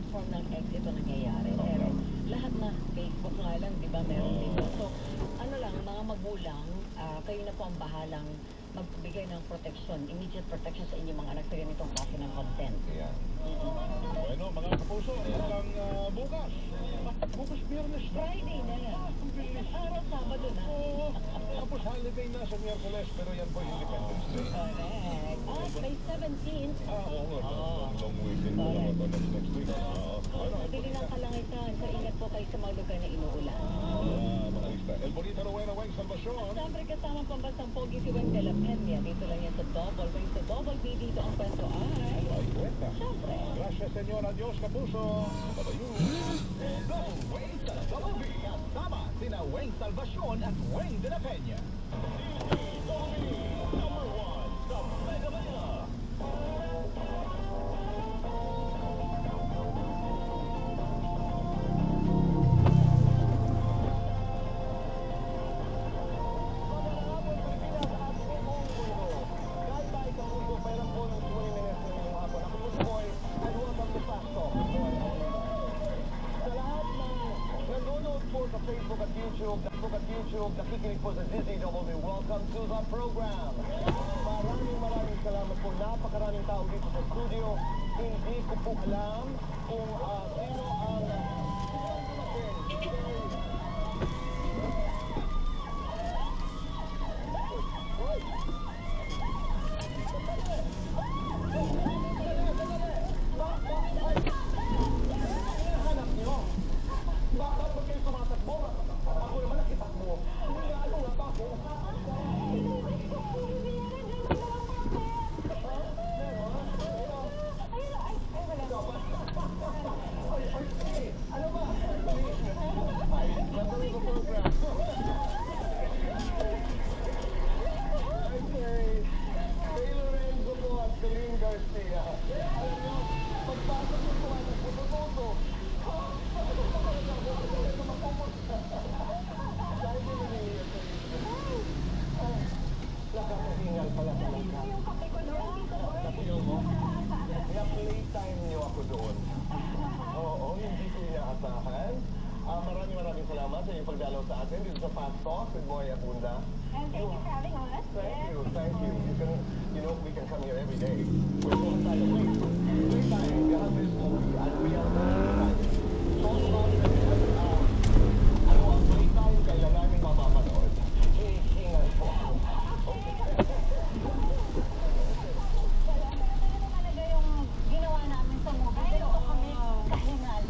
platform ng X ito nangyayari. Pero lahat na Facebook nga lang, di ba, meron dito. So, ano lang, mga magulang, kayo na po ang bahalang magbigay ng protection, immediate protection sa inyong mga anak sa ganitong klase ng content. Ayan. Bueno, mga kapuso, hanggang bukas. Bukas Biyernes na. Friday na yan. Ang bilis. Araw Sabado na. Oo. Tapos holiday na sa Miyerkules, pero yan po Independence Day. Correct. At may 17th. Oo nga. Long weekend po naman to next week. Ano, Pili ng kalangitan. So, ingat po kayo sa mga lugar na inuulan. mga lista. El Bonita Rowena Weng Salvacion. Siyempre kasama pambasang pogi si Weng de la Peña. Dito lang yan sa Double Weng sa Double B. Dito ang kwento ay... Ay, cuenta. Siyempre. Gracias, señor. Adios, kapuso. Babayu. Double Weng sa Double B. Kasama sina Weng Salvacion at Weng de la Peña. Number 1 sa Mega Manila. Facebook, nakikinig po sa DZWB. Welcome to the program. Maraming salamat po. Napakaraming tao dito sa studio. Hindi ko po alam kung sino ang... Maraming salamat sa iyong pagdalaw sa atin dito sa Fast Talk with Boy at Bunda. And thank you for having us. Thank you. We can come here every day. We're so excited. Playtime, we have this movie, and we are very excited. Talk about it, ang Playtime, kailan namin mapapanood. Hinihingal po ako. Pero talaga yung ginawa namin sa movie. Pero kami kahingal.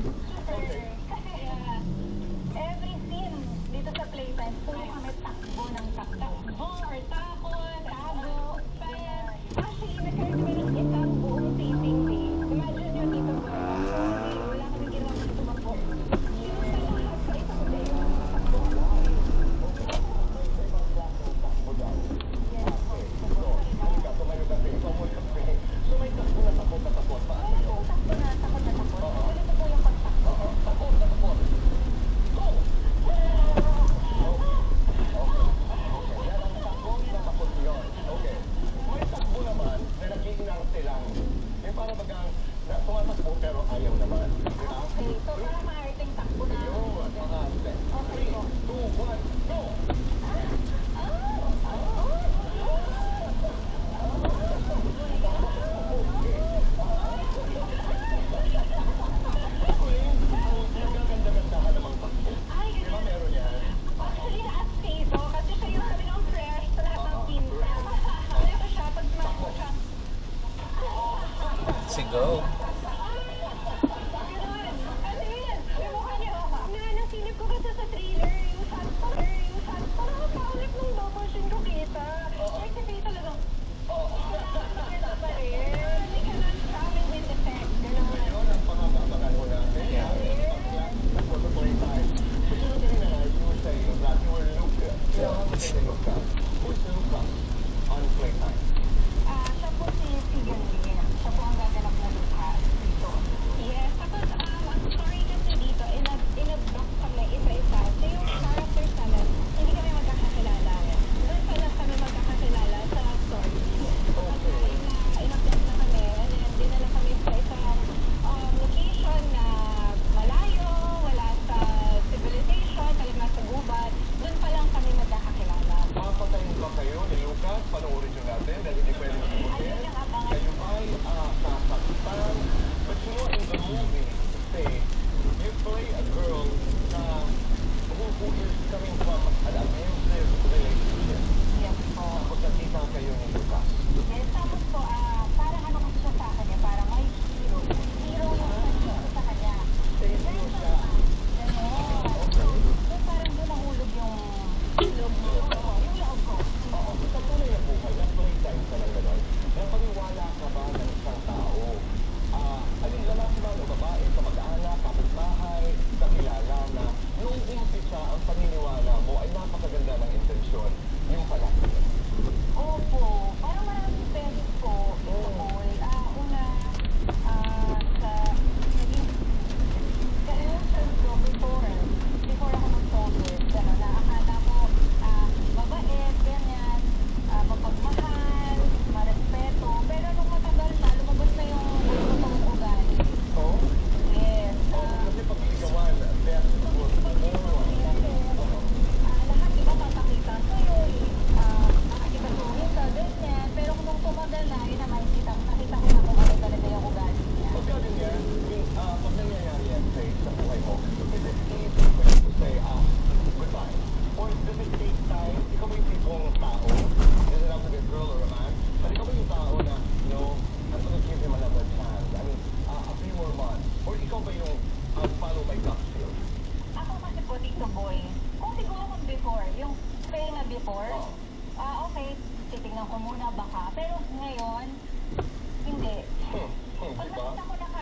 Every scene dito sa Playtime, puro kami takbo ng takbo or takot, tago. Actually, nagkaroon kami ng isang buong taping day. Imagine nyo dito po, wala kami ginawa sa tumakbo. Sinusta lahat sa isang day yung takbo ko. Yes. Tumayo kasi, so may takbo na takot. Paano yun? Takbo na takot. Ganito po yung pagtakbo. Takot. Okay. May takbo naman na nag-iinarte lang. Yung parang bagang tumatakbo pero ayaw naman. Diba? Okay, so parang maarting takbo na. Yun, mga step. 3, 2, 1, go! Nagaganda-gandahan namang takbo. Ay, Diba meron yan? actually, na-upstate ko kasi siya yung talagang fresh sa lahat ng pinta. Ito siya, pag tumakbo siya. Sigo. Ganun. Ano yun? Yung mukha niya. Nasinip ko kasi sa trailer, yung shot parang paulit nung double shin ko kita. Like, si Faye talagang, kita pa rin. Hindi ka lang travel with effect. Ganun. Yun ang pangangamagan mo natin. For the playtime. Gusto nyo kanina na you were saying that you were Luke. You know, saying Luke. Who's Luke on playtime? Siya po si Sigan Lee. Siya po ang gaganap na Lucas.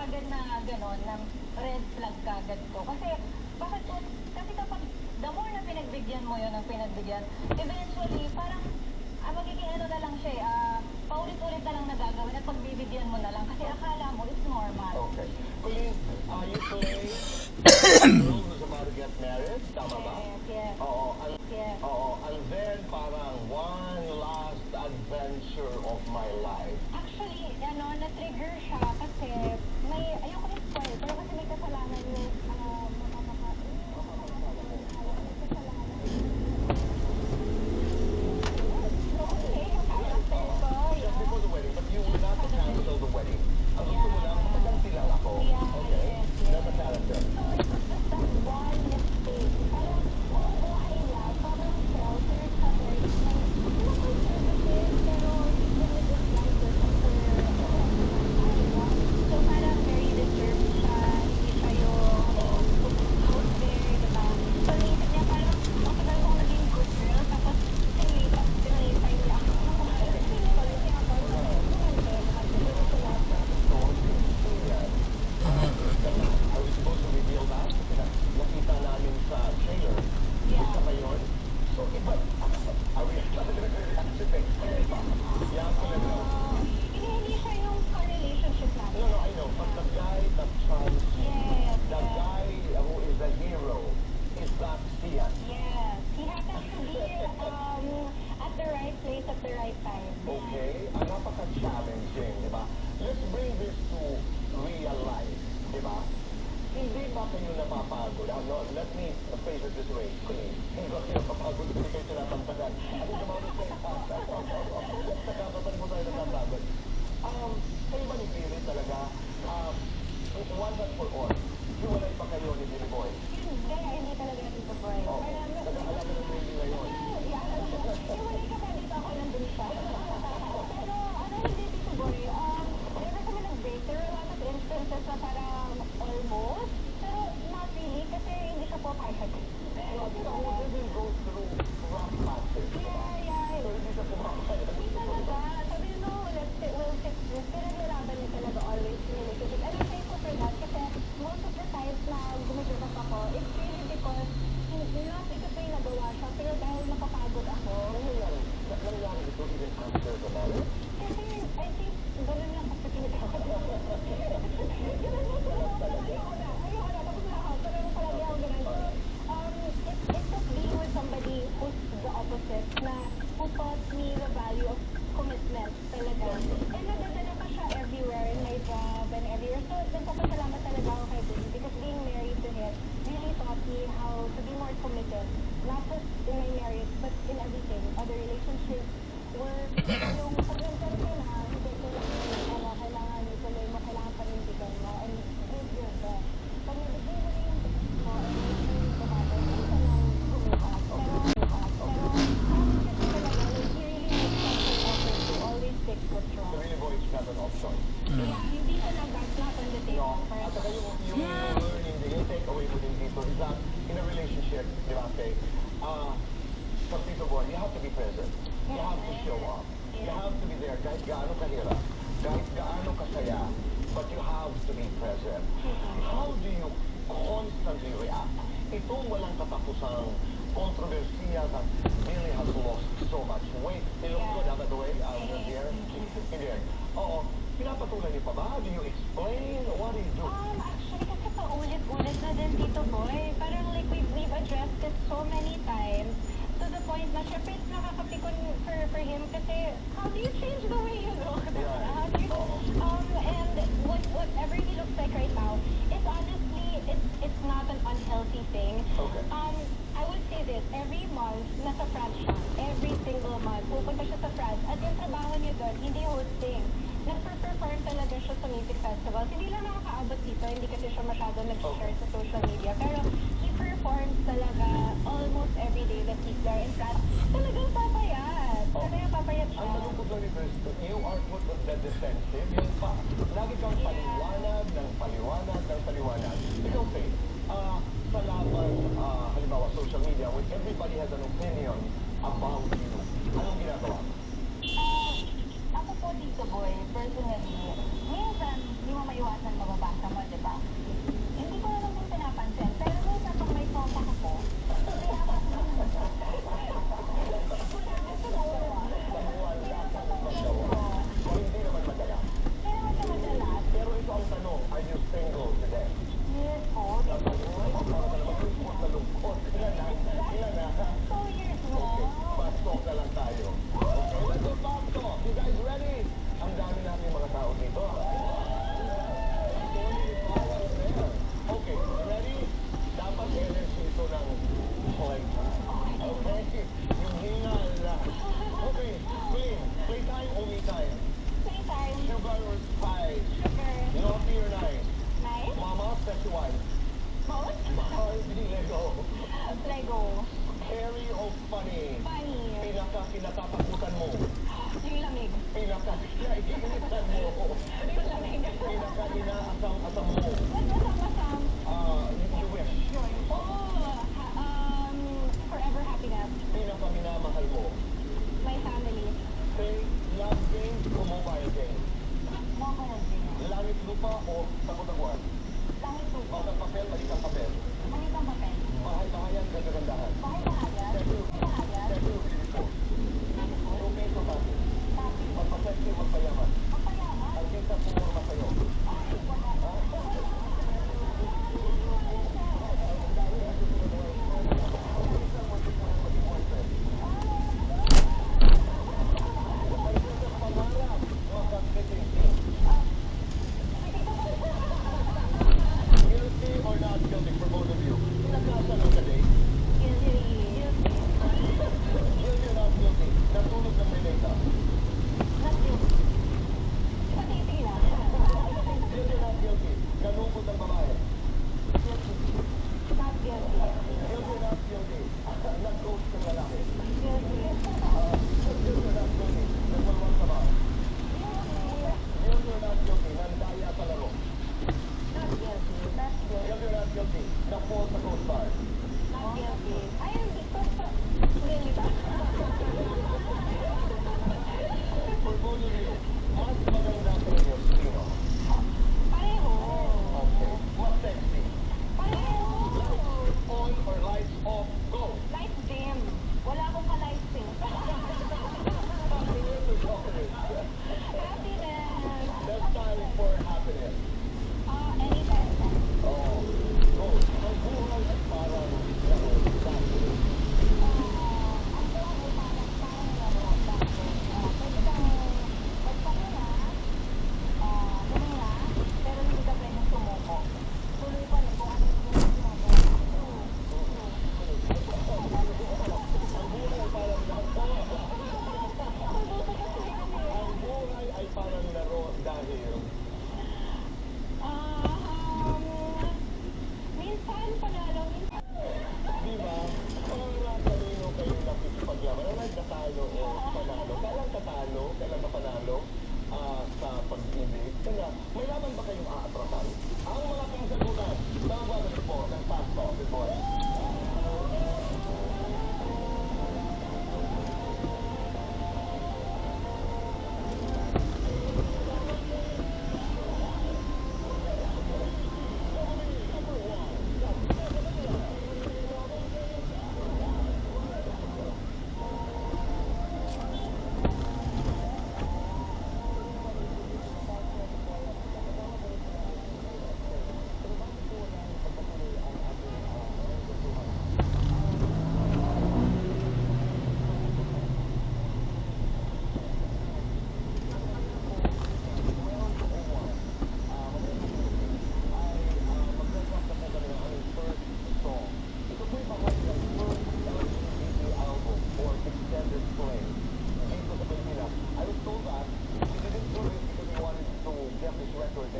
kagad na gano'n, na red flag kagad to. Kasi, bakit po, kasi kapag the more na pinagbigyan mo yun ng pinagbigyan, eventually, parang, magiging ano na lang siya, paulit-ulit na lang nagagawin at pagbibigyan mo na lang kasi akala mo it's normal. Okay. Colleen, you play a girl who's about to get married, tama ba? Yes. Oo. Yes. And then parang one last adventure of my life. Actually, na-trigger siya kasi ayoko rin spoil, pero kasi may kasalanan yung, Just before the wedding, but you will not cancel the wedding. Ang gusto mo lang, mataganti lang ako. Okay? That's a character. Are we supposed to reveal that? Nakita namin sa trailer. Isa ba yun? So, iba. Are we actually? Yeah, Hindi siya yung ka-relationship namin. No, I know. But the guy that trans, Yes. the guy who is the hero, is that Sian. Yes. He happens to be at the right place at the right time. Okay? Ang napaka-challenging, di ba? Let's bring this to real life, di ba? Hindi ba kayo napapagod? No, let me phrase it this way, please. Hindi ba kayo napapagod? Hindi kayo tinatantanan. Ano naman ang say? Sa kakatan mo tayo napapagod. Kayo ba ni Billy talaga? Once and for all, hiwalay ba kayo ni Billy Boy? Hindi talaga dito, boy. Oo. Nag-aalala ng Billy ngayon. Iwalay ka pa dito ako nandun siya. Pero hindi dito, boy. Never kami nag-break. There were a lot of instances na parang almost, pero not really kasi hindi siya po perfect. No, kita mo, they will go through rough patches. Yeah. So, hindi siya pumapayag. Hindi talaga. Sabi mo, we'll fix this. Pinaglalaban niya talaga always in relationship. And I'm thankful for that kasi most of the times na gumigive up ako, it's really because not because may nagawa siya, pero dahil napapagod ako. Nangyari ito even after the marriage? Kasi I think ganun lang kasi pinagkakot. Ganun lang talaga ako. Ayoko na. Tapos na ako. Pero palagi ako ganun. So, it took being with somebody who's the opposite who taught me the value of commitment talaga. And nadadala ko siya everywhere in my job and everywhere. So, nagpapasalamat talaga ako kay Billy because being married to him really taught me how to be more committed. Not just in my marriage, but in everything. Other relationships, work, yung pag nandyan ka na, hindi kailangan ituloy mo, kailangan panindigan mo, and give your best. Pag nabigay mo na yung best mo, and yung tumatay, hindi ka nang gumiwas. Pero, kasi talaga, he really makes such an effort to always fix what's The wrong. Billy Boy is not an option. Yeah, hindi talaga, it's not on the No. table. At saka yung learning, yung takeaway mo din dito is that in a relationship, di ba, say, sa Tito Boy, you have to be present. You have to show up. You have to be there kahit gaano kahirap, kahit gaano kasaya, but you have to be present. How do you constantly react? Itong walang katapusang kontrobersiya that Billy has lost so much weight. It looks good, by the way, here. Hindi. Oo. Pinapatulan niyo pa ba? Do you explain? What do you do? Actually, kasi paulit-ulit na din, Tito Boy. Parang like we've addressed it so many times to the point na syempre it's nakakapikon for him kasi how do you change the way you look? Right. How do you, and whatever he looks like right now, it's honestly, it's not an unhealthy thing. Okay. I would say this, every month, nasa France siya. Every single month, pupunta siya sa France. At yung trabaho niya doon, hindi hosting. Nagper-perform talaga siya sa music festivals. Hindi lang nakakaabot dito, hindi kasi siya masyado nag-share sa social media. Pero he performs talaga almost every day that he's there in France. Talagang papayat. Talagang papayat siya. Ang malungkot lang ni Chris, you are put on the defensive. Yung pa, lagi kang paliwanag ng paliwanag ng paliwanag. Ikaw, Faith, sa laban, halimbawa, social media, when everybody has an opinion about you, anong ginagawa mo? Ako po dito, boy, personally, minsan, hindi mo maiwasan mababasa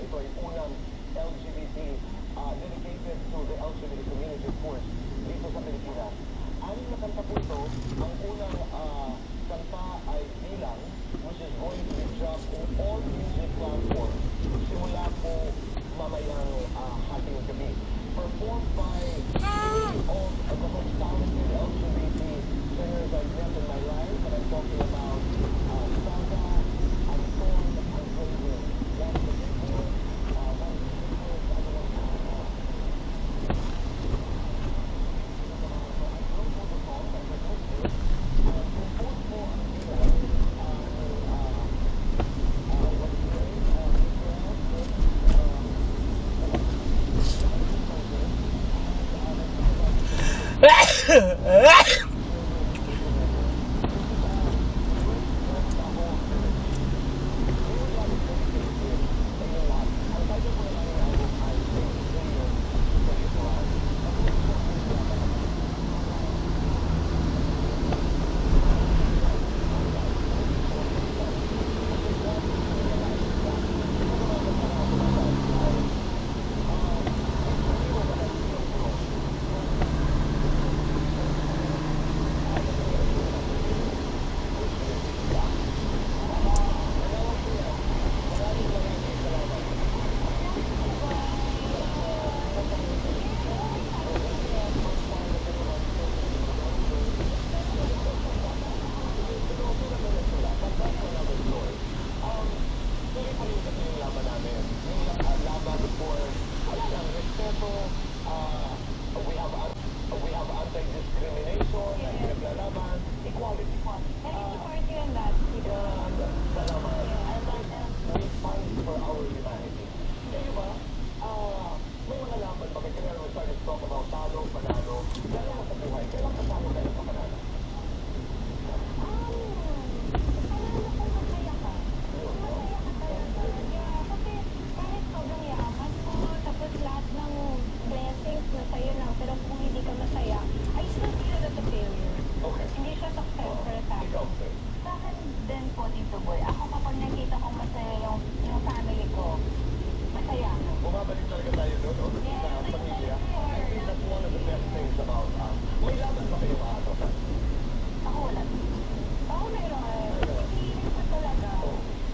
ito ay unang LGBT dedicated to the LGBT community, of course, dito sa Pilipinas. Anim na kanta po ito. Ang unang kanta ay Bilang, which is going to be dropped in all music platforms simula po mamayang hating gabi. Performed by three of the most talented LGBT singers I've met in my life, and I'm talking about Saga, Anton, and Raven. That's the big boy. That's the big boy. We have anti-discrimination, naglalaban, equality. And I support you in that. Yan, salamat. We fight for our humanity. Kayo ba? May mga laban ba? Kaya we started to talk about talo, panalo. Lalo mo sa buhay, kailan ka talo, kailan ka panalo? Panalo kung masaya ka. Masaya ka talaga. Yeah, kasi kahit sobrang yaman mo, tapos lahat ng blessings na sa'yo lang, pero kung hindi ka masaya, I still feel it as a failure. Okay. Hindi siya success para sa akin. Ikaw, sir. Sa akin din po, Tito Boy. Ako kapag nakita kong masaya yung family ko, masaya ako. Bumabalik talaga tayo doon, no? Sa pamilya. I think that's one of the best things about us. May laban ba kayong aatosan? Ako wala. Ako meron. Feeling ko talaga.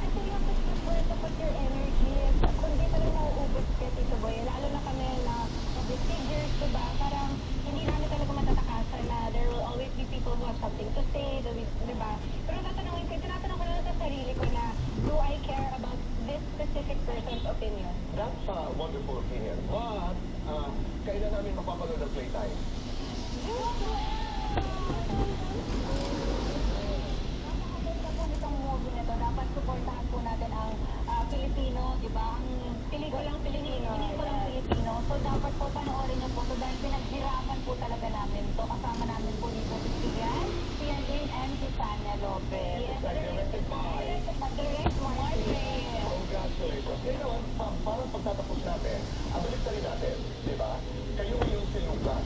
Kasi you have to put your energy. Kung di talaga mauubos ka, Tito Boy, lalo na kami na public figures, diba? Parang hindi namin talaga matatakasan na there will always be people who have something to say, diba? Pero tinatanong ko na sa sarili ko na, do I care about this specific person's opinion? That's a wonderful opinion. But, kailan namin mapapanood ang playtime? Napakaganda po nitong movie na to. Dapat supportahan po natin ang Pilipino, di ba? Ang pelikulang Pilipino. Pelikulang Pilipino. So, dapat po panoorin niyo po to dahil pinaghirapan po talaga namin to. Kasama namin po dito si Sian, si Anlene, and si Tanya Lopez. Yes, Directed by... Direct Martin. Congratulations. Ngayon naman, parang pagtatapos natin, balik rin natin, di ba? Kayo ngayon si Lucas.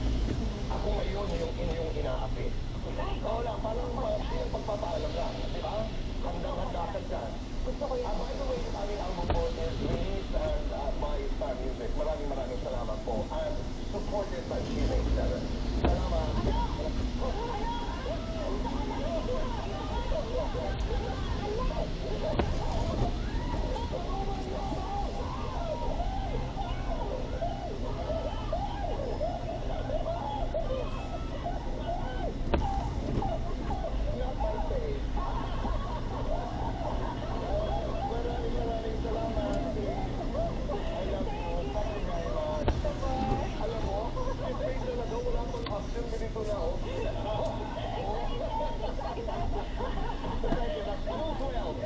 Ako ngayon yung inyong inaapi. Oo lang, parang pagpapaalam lang, di ba? Handang-handa ka dyan. Gusto ko yan. By the way, yung aming album po is released and by Star Music. Maraming salamat po. And supported by GMA7. Salamat. Not my face. Maraming salamat. I love you. Thank you very much. Alam mo, si Faith talaga wala pang action, ganito na, oh. Thank you. That's Roosevelt.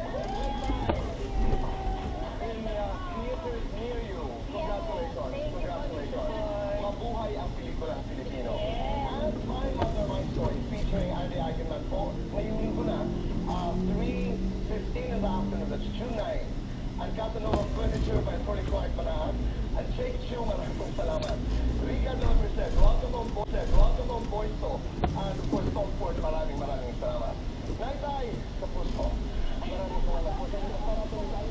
In theaters near you. Congratulations. Congratulations. Mabuhay ang pelikulang Pilipino. And My Mother, My Story, featuring Andy Eigenman po, ngayong linggo na, 3:15 in the afternoon, that's June 9. Ang Casanova Furniture by Tony Clark Manahan. At Jake Chu, maraming salamat. Rica Dollar said, welcome on Boysto. And of course, Tom Ford, maraming salamat. Naitay, sa puso. Maraming salamat po sa inyo. Para po tayo.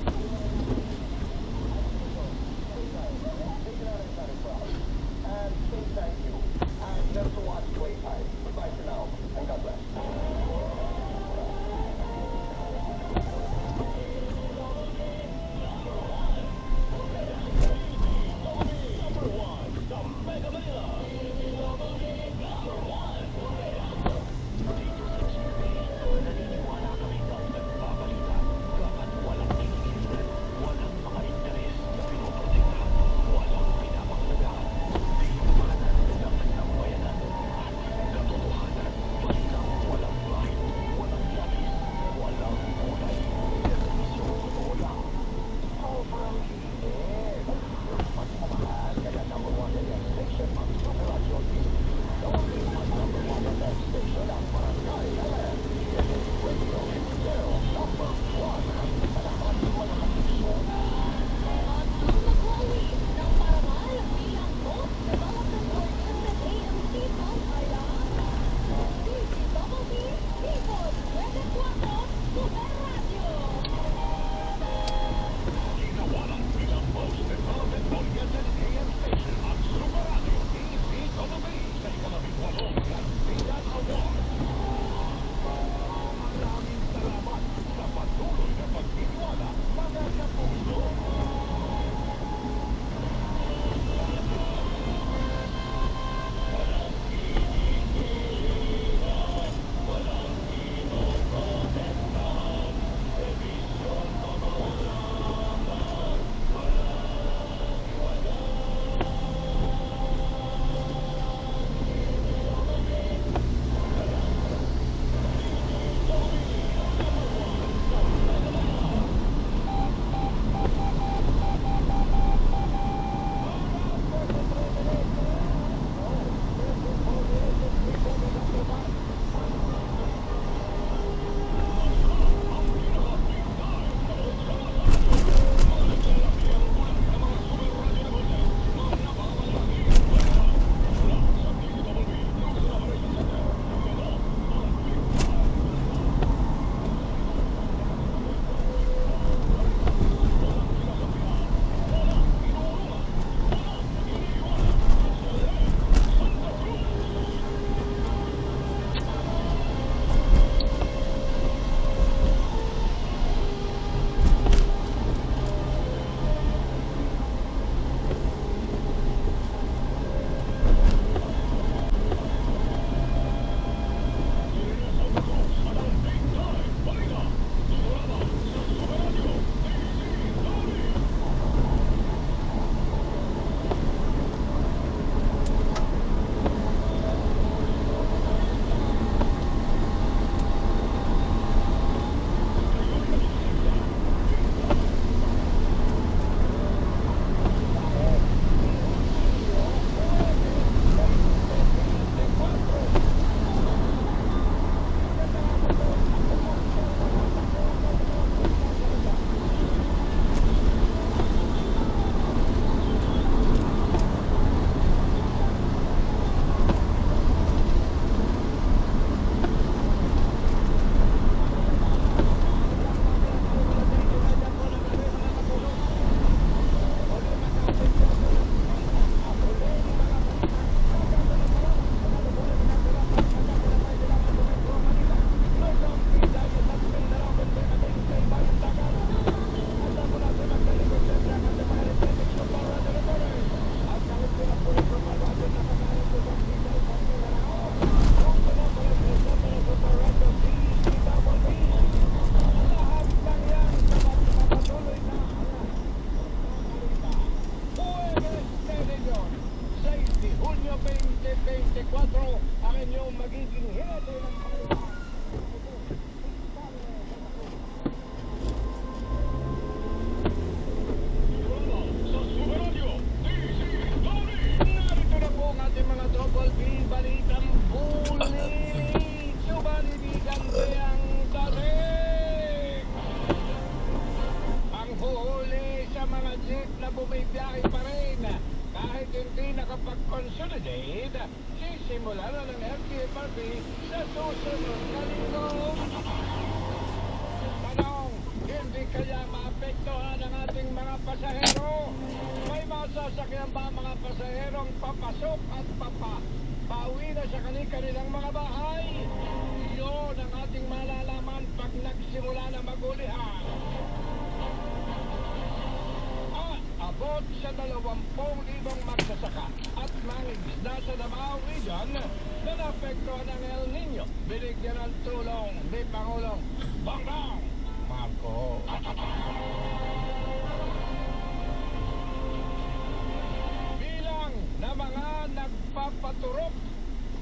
Hunyo 2024 ang inyong magiging hepe ng pangalaman. Sa Superadyo, DZWD. Narito na po ang ating mga Double B Balitang Bulit. Sumaliligan ang dating. Ang huhuli sa mga jeep na bumibiyahe pa rin. Kahit hindi nakapag-consolidate, sisimula na ng LTFRB sa susunod na linggo. Tanong, hindi kaya maapektuhan ang ating mga pasahero? May masasakyan ba ang mga pasaherong papasok at pauwi na sa kanilang mga bahay? Iyon ang ating malalaman pag nagsimula na magulihan. At abot sa 20,000 magsasaka at mangingisda sa Davao Region na naapektuhan ng El Nino. Binigyan ng tulong ni Pangulong Bongbong Marcos. Bilang na mga nagpapaturok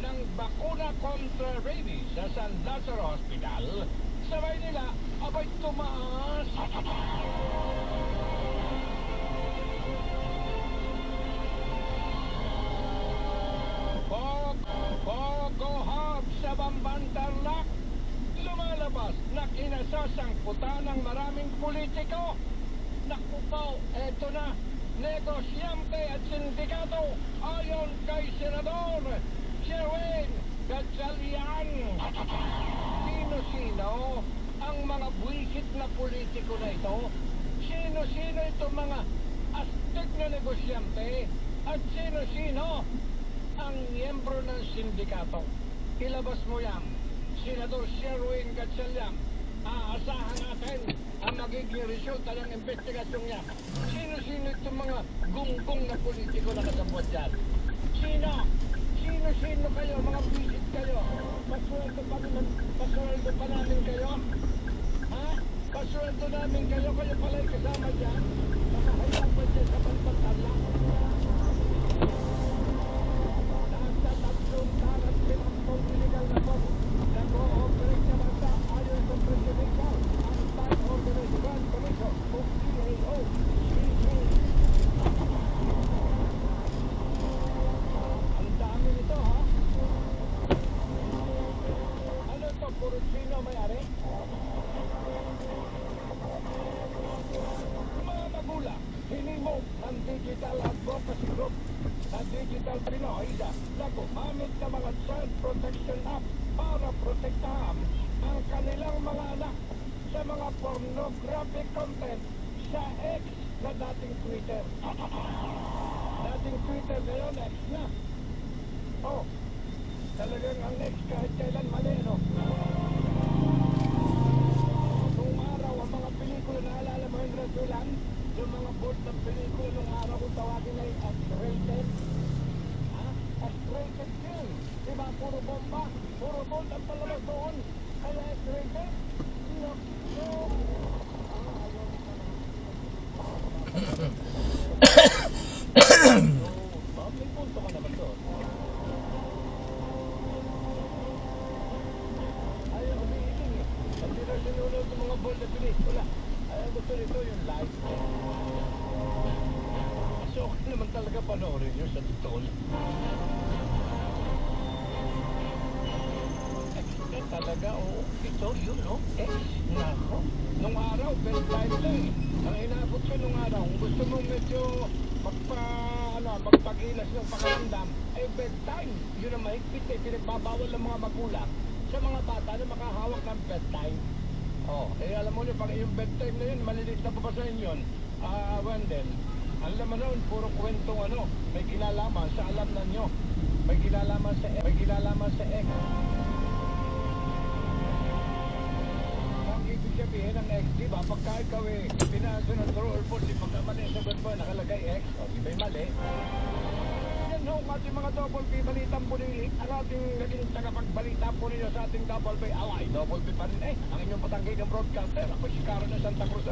ng bakuna kontra rabies sa San Lazaro Hospital, sabay nila abay tumaas. Pogo Hub sa Bambantarlac. Lumalabas na kinasasangkutan ng maraming politiko. Naku po, eto na. Negosyante at sindikato ayon kay Senador Sherwin Gatchalian. Sino-sino ang mga buwisit na politiko na ito? Sino-sino itong mga astig na negosyante? At sino-sino ang miyembro ng sindikato? Ilabas mo yan, Senador Sherwin Gatchalian. Aasahan natin ang magiging resulta ng investigasyon niya. Sino-sino itong mga gunggong na politiko na kasabot dyan? Sino? Sino-sino kayo? Mga visit kayo? Pasweldo pa namin kayo? Ha? Pasweldo namin kayo? Kayo pala'y kasama dyan? Nakahirapan dyan sa Bambantarlac. Nasa 350 illegal na po nag-ooperate sa bansa ayon sa Presidential Anti-Organized Crime Commission o PAO. Ang dami nito, ha? Ano to? Puro sino may-ari? Mga magulang, hinimok ng Digital Advocacy Group na Digital Pinoy na gumamit ng mga child protection app para protektahan ang kanilang mga anak sa mga pornographic content sa X na dating Twitter. Dating Twitter ngayon, X na. Oh, talagang ang X kahit kailan mali, no? Nung araw, ang mga pelikula na alala mo yung Rasulan, yung mga board ng pelikula nung araw kung tawagin ay X-rated. Ha? X-rated film. Diba? Puro bomba. Puro bomba ang palabas doon. Kaya X-rated. No. May punto ka naman doon. Ayaw umiiling eh. Hindi na sinunod ng mga bold na pelikula. Ayaw gusto nito yung live. So, okay naman talaga panoorin yun sa totoo. Talaga, oo. Ito, yun, no? Nako. Nung araw, bedtime lang eh. Ang inabot ko nung araw, kung gusto mo medyo magpagilas ng pakaramdam, ay bedtime. Yun ang mahigpit eh. Pinagbabawal ng mga magulang sa mga bata na makahawak ng bedtime. Oh, eh alam mo nyo, pag yung bedtime na yun, maliliit na papasahin yun, Wendell, ang laman nun, puro kwentong may kinalaman sa alam na nyo. May kinalaman sa X. Ibig sabihin ng X, di ba? Pagka ikaw pinaso ng true or false, pagka mali sa mo nakalagay X, o di ba'y mali? Yan ho, ating mga Double B Balitang Bulilit, ang ating naging tagapagbalita po ninyo sa ating Double B. Away, Double B pa rin ang inyong patanggay ng broadcaster. Ako si Karo ng Santa Cruz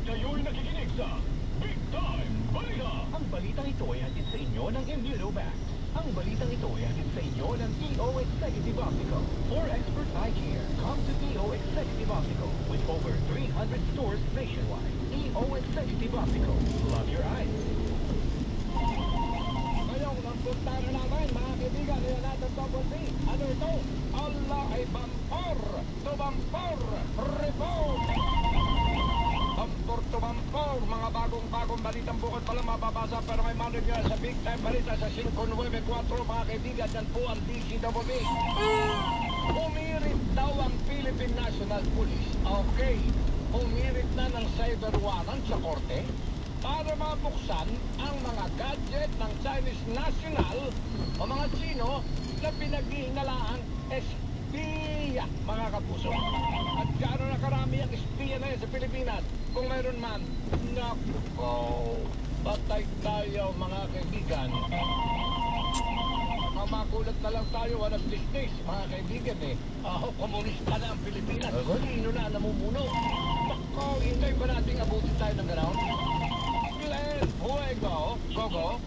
Kayo'y nakikinig sa Big Time Balita. Ang balitang ito ay hatid sa inyo ng Immunovax. Ang balitang ito ay hatid sa inyo ng EO Executive Optical. For expert eye care, come to EO Executive Optical with over 300 stores nationwide. EO Executive Optical. Love your eyes. Ngayong nagpuntahan namin, mga kaibigan, nila natin Double B. Ano ito? Allah ay bampor! To bampor! Report! Bampor to bampor! Mga bagong-bagong balitang bukod pala mababasa pero may manood nyo sa Big Time Balita sa 594, mga kaibigan. Yan po ang DCWB. Umirit daw ang Philippine National Police. Okay. Umirit na ng cyber warrant sa korte para mabuksan ang mga gadget ng Chinese National o mga Chino na pinaghihinalaan espiya, mga kapuso. At gaano na karami ang espiya na yan sa Pilipinas? Kung mayroon man, nako, patay tayo, mga kaibigan. Makulat na lang tayo, walang business, mga kaibigan eh. Komunista na ang Pilipinas. Sino na namumuno? Nako, hintay ba natin abutin tayo ng gano'n? Glenn Fuego, Gogo.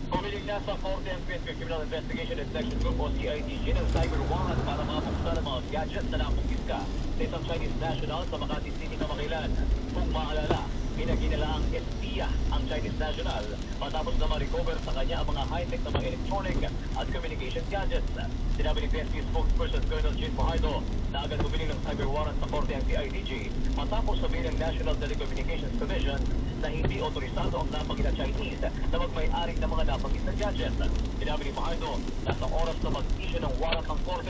Pumiling na sa Korte ang Criminal Investigation and Section Group o CIDG ng cyber warrant para mabuksan ang mga gadgets na napukiska sa isang Chinese national sa Makati City na Makilan. Kung maalala, ginala ang espiya ang Chinese national matapos na ma-recover sa kanya ang mga high-tech na mga electronic at communication gadgets. Sinabi ni PNP spokesperson Colonel Jim Fajardo na agad humiling ng cyber warrant sa Korte ang CIDG matapos sabihin ng National Telecommunications Commission na hindi otorisado ang napakit na Chinese na magmay-ari ng mga napakit na gadgets. Sinabi ni Fajardo na sa oras na mag-issue ng warrant ng Korte